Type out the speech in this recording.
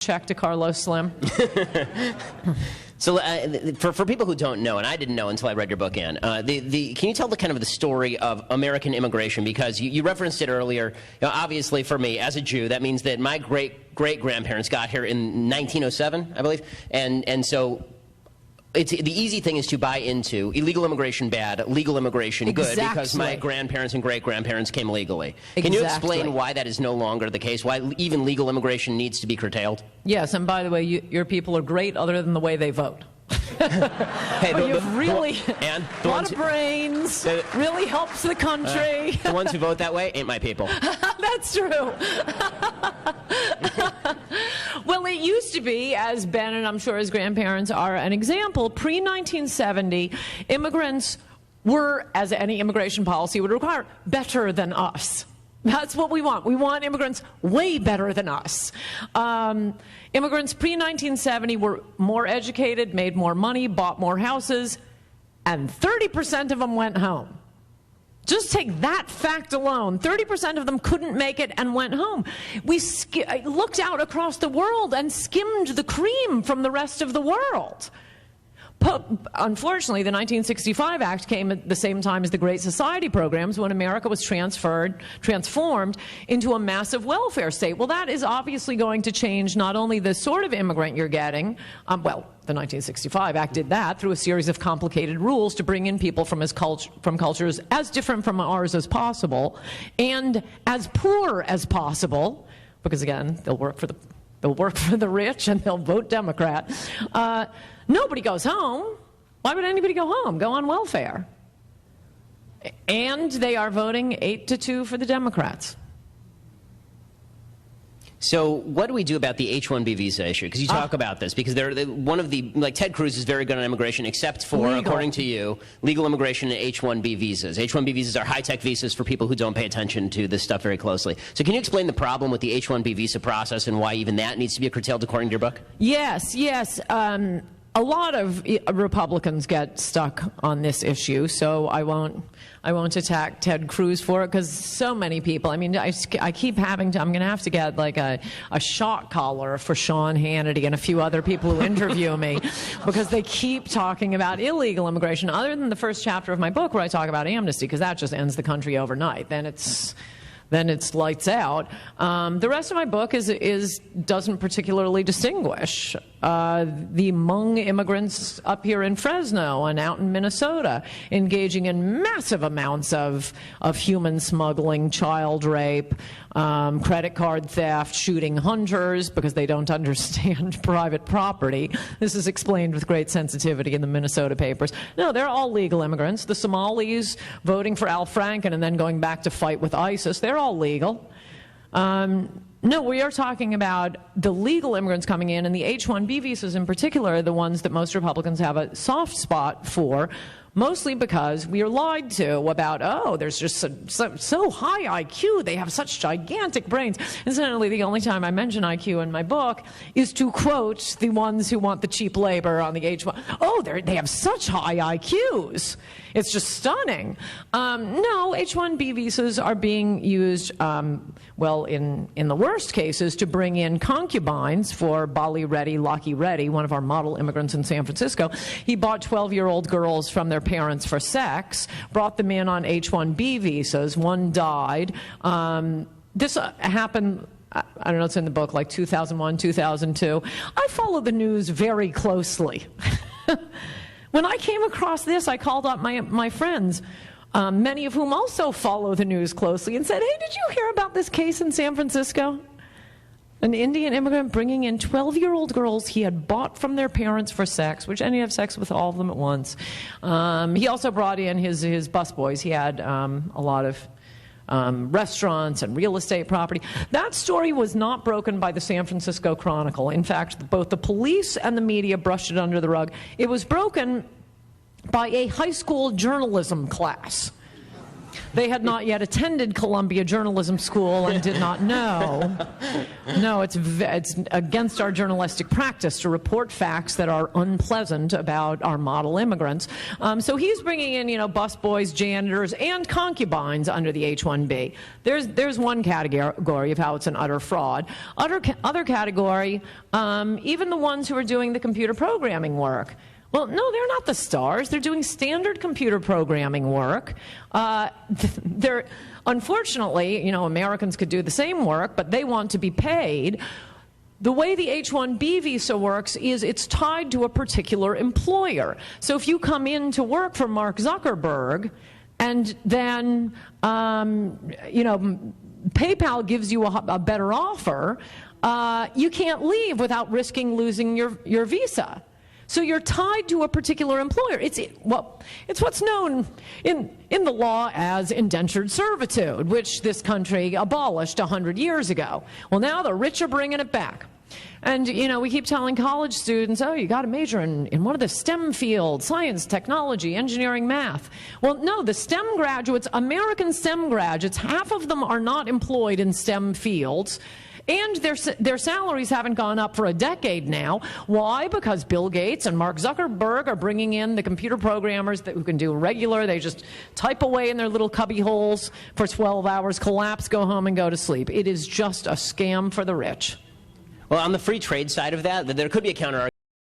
check to Carlos Slim. So for people who don't know, and I didn't know until I read your book, Ann, can you tell the story of American immigration? Because you referenced it earlier. Obviously, for me, as a Jew, that means that my great-grandparents got here in 1907, I believe. And so the easy thing is to buy into illegal immigration bad, legal immigration good, because my grandparents and great-grandparents came legally. Can you explain why that is no longer the case, why even legal immigration needs to be curtailed? Yes, and by the way, your people are great other than the way they vote. Hey, you've really a lot of brains, really helps the country. The ones who vote that way ain't my people. That's true. Well, it used to be, as Ben and I'm sure his grandparents are an example, pre-1970, immigrants were, as any immigration policy would require, better than us. That's what we want. We want immigrants way better than us. Immigrants pre-1970 were more educated, made more money, bought more houses, and 30% of them went home. Just take that fact alone. 30% of them couldn't make it and went home. We looked out across the world and skimmed the cream from the rest of the world. Unfortunately, the 1965 Act came at the same time as the Great Society programs, when America was transformed into a massive welfare state. Well, that is obviously going to change not only the sort of immigrant you're getting, the 1965 Act did that through a series of complicated rules to bring in people from cultures as different from ours as possible, and as poor as possible, because again, they'll work for the rich and they'll vote Democrat. Nobody goes home. Why would anybody go home? Go on welfare. And they are voting 8-2 for the Democrats. So what do we do about the H1b visa issue? Because you talk about this, because Ted Cruz is very good on immigration, except for, legal, according to you, legal immigration and H1b visas. H1b visas are high-tech visas for people who don't pay attention to this stuff very closely. So can you explain the problem with the H1b visa process and why even that needs to be curtailed according to your book? Yes. A lot of Republicans get stuck on this issue, so I won't attack Ted Cruz for it, because so many people, I keep having to, I'm going to have to get like a shock collar for Sean Hannity and a few other people who interview me, because they keep talking about illegal immigration, other than the first chapter of my book where I talk about amnesty, because that just ends the country overnight. Then it's lights out. The rest of my book doesn't particularly distinguish the Hmong immigrants up here in Fresno and out in Minnesota engaging in massive amounts of human smuggling, child rape, credit card theft, shooting hunters because they don't understand private property. This is explained with great sensitivity in the Minnesota papers. No, they're all legal immigrants. The Somalis voting for Al Franken and then going back to fight with ISIS, they're all legal. No, we are talking about the legal immigrants coming in, and the H-1B visas in particular are the ones that most Republicans have a soft spot for, mostly because we are lied to about, there's just so high IQ, they have such gigantic brains. Incidentally, the only time I mention IQ in my book is to quote the ones who want the cheap labor on the H-1. They have such high IQs. It's just stunning. No, H-1B visas are being used, in the worst cases, to bring in concubines for Bali Reddy, Lucky Reddy, one of our model immigrants in San Francisco. He bought 12-year-old girls from their parents for sex, brought them in on H-1B visas. One died. This happened, I don't know, it's in the book, like 2001, 2002. I follow the news very closely. When I came across this, I called up my friends, many of whom also follow the news closely, and said, hey, did you hear about this case in San Francisco? An Indian immigrant bringing in 12-year-old girls he had bought from their parents for sex, which ended up sex with all of them at once. He also brought in his busboys. He had a lot of restaurants and real estate property. That story was not broken by the San Francisco Chronicle. In fact, both the police and the media brushed it under the rug. It was broken by a high school journalism class. They had not yet attended Columbia Journalism School and did not know. No, it's against our journalistic practice to report facts that are unpleasant about our model immigrants. So he's bringing in, busboys, janitors, and concubines under the H1b. There's one category of how it's an utter fraud. Other category, even the ones who are doing the computer programming work. Well, no, they're not the stars. They're doing standard computer programming work. Unfortunately, Americans could do the same work, but they want to be paid. The way the H1b visa works is it's tied to a particular employer. So if you come in to work for Mark Zuckerberg, and then, PayPal gives you a better offer, you can't leave without risking losing your visa. So you're tied to a particular employer. It's what's known in the law as indentured servitude, which this country abolished 100 years ago. Well, now the rich are bringing it back. And, we keep telling college students, oh, you got to major in one of the STEM fields, science, technology, engineering, math. Well, no, the STEM graduates, American STEM graduates, half of them are not employed in STEM fields. And their salaries haven't gone up for a decade now. Why? Because Bill Gates and Mark Zuckerberg are bringing in the computer programmers who can do regular. They just type away in their little cubby holes for 12 hours, collapse, go home, and go to sleep. It is just a scam for the rich. Well, on the free trade side of that, there could be a counter-argument.